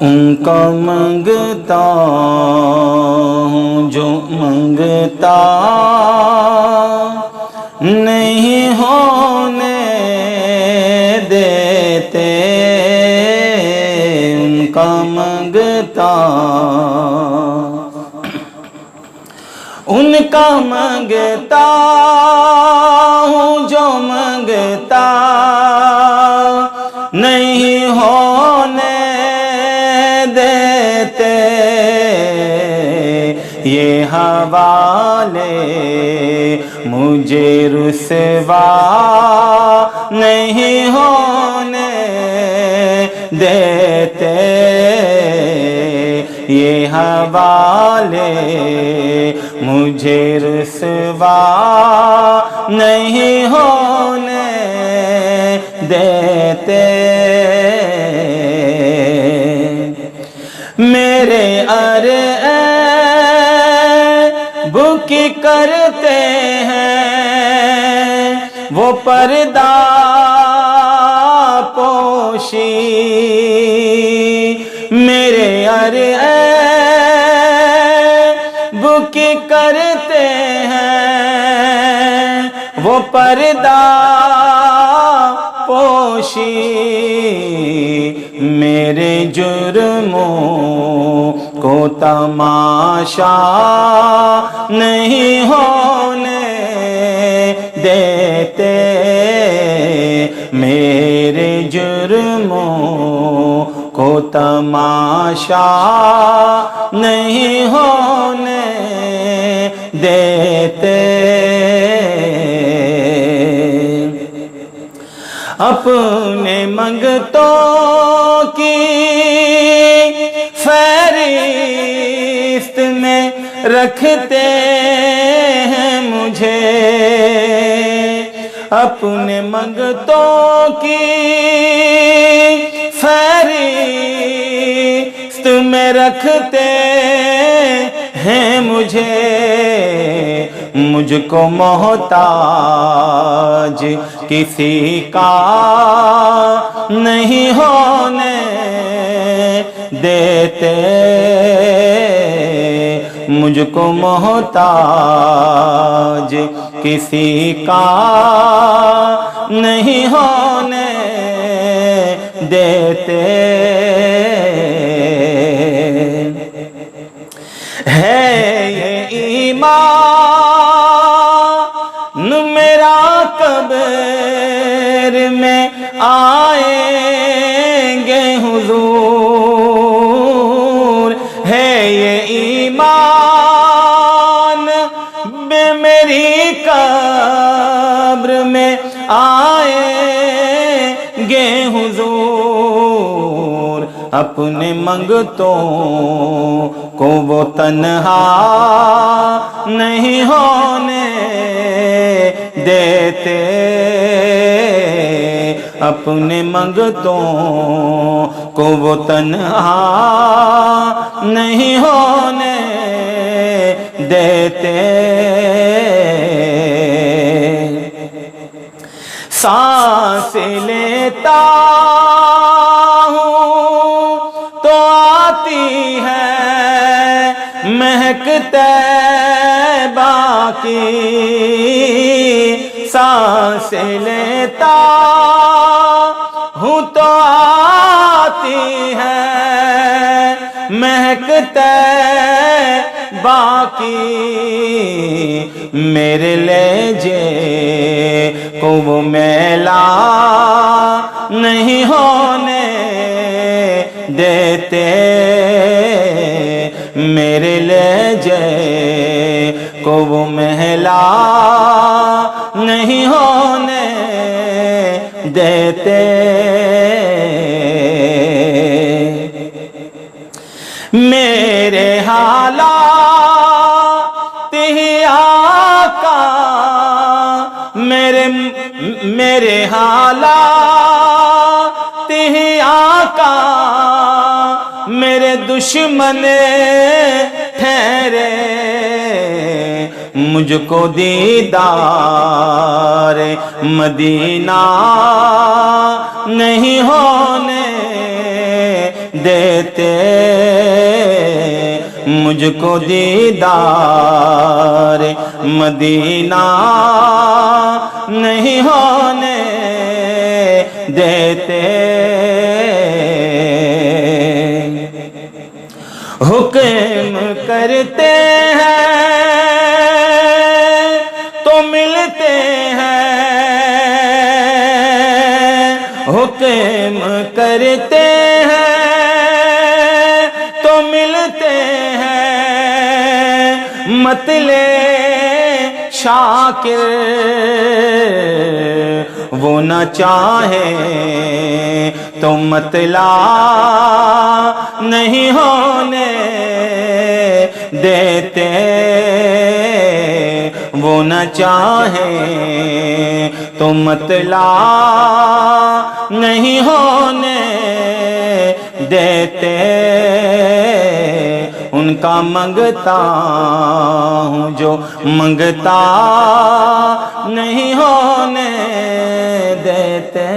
ان کا منگتا ہوں جو منگتا نہیں ہونے دیتے، ان کا منگتا ان کا منگتا ہوں جو منگتا نہیں ہونے دیتے، یہ حوالے مجھے رسوا نہیں ہونے دیتے، یہ حوالے مجھے رسوا نہیں ہونے دیتے، میرے کی کرتے ہیں وہ پردہ پوشی، میرے کی کرتے ہیں وہ پردہ پوشی، میرے جرموں کو تماشا نہیں ہونے دیتے، میرے جرموں کو تماشا نہیں ہونے دیتے، اپنے منگتوں کی فہرست میں رکھتے ہیں مجھے، اپنے منگتوں کی فہرست میں رکھتے ہیں مجھے، مجھ کو محتاج کسی کا نہیں ہونے دیتے، مجھ کو محتاج کسی کا نہیں ہونے دیتے، ہے یہ ایمان میرا قبر میں آئیں گے حضور، ہے یہ ایمان میری قبر میں آئیں گے حضور، اپنے منگتوں کو وہ تنہا نہیں ہونے دیتے، اپنے منگتوں کو وہ تنہا نہیں ہونے دیتے، سانس لیتا ہوں تو آتی ہے مہک طیبہ کی، سانس لیتا ہوں تو آتی ہے مہک طیبہ کی، میرے لہجے کو وہ میلا نہیں ہونے دیتے، میرے لہجے کو وہ میلا نہیں ہونے دیتے، میرے حالات ہی آقا میرے حالات ہی آقا میرے دشمن ٹھہرے، مجھ کو دیدار مدینہ نہیں ہونے دیتے مجھ کو دیدار مدینہ نہیں ہونے دیتے حکم کرتے ہیں تو ملتے ہیں حکم کرتے ہیں تو ملتے ہیں مطلع شاکر وہ نہ چاہے تو مطلع نہیں ہونے دیتے وہ نہ چاہے تو مطلع نہیں ہونے دیتے ان کا منگتا ہوں جو منگتا نہیں ہونے دیتے